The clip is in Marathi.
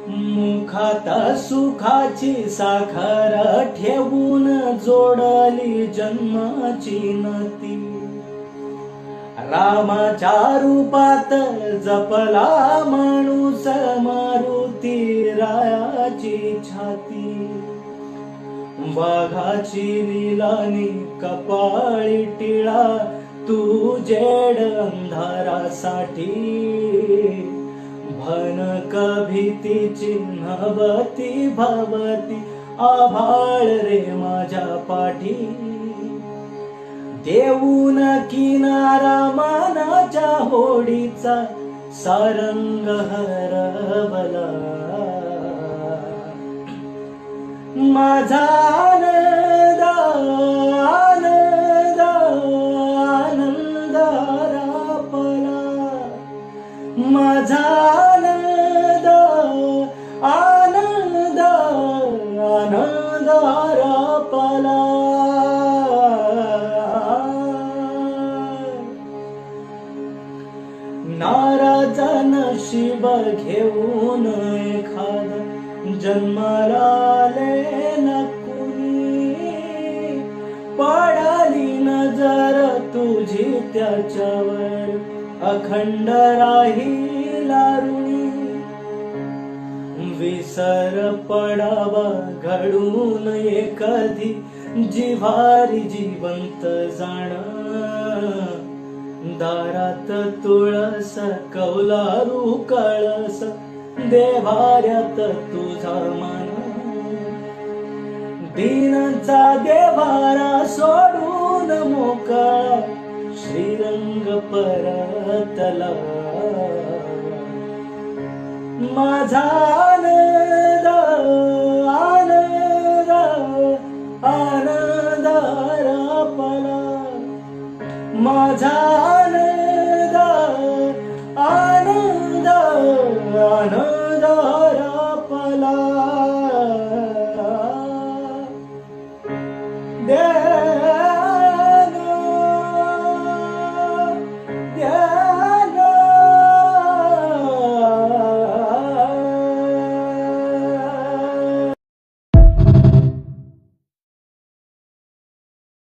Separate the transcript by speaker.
Speaker 1: मुखात सुखाची साखर ठेवून जोडली जन्माची नती, रामाच्या रूपात जपला माणूस मारुती रायाची छाती, वाघाची लीलानी कपाळी टिळा तू अंधारासाठी, भनक भीतीची नभती भवती आभाळ रे माझ्या पाठी, देऊन किनारा मानाच्या होडीचा सारंग हरवला, माझा आनंद आनंद आनंद रापला, माझा आनंद आनंद आनंद रापला. नाराज नशीब घेऊन एखादा जन्माला आले न कुणी, पडाली नजर तुझी त्याच्यावर अखंड राहिला ऋणी, विसर पडावा घडून एखादी जिव्हारी जिवंत जाण, दारात तुळस कौलारू कळस देवाऱ्यात तुझा मान, दीनांचा देवारा सोडून मोकळा श्रीरंग परतला, माझा आनंद आनंद आनंद रापला, माझा आनंद आनंद आनंद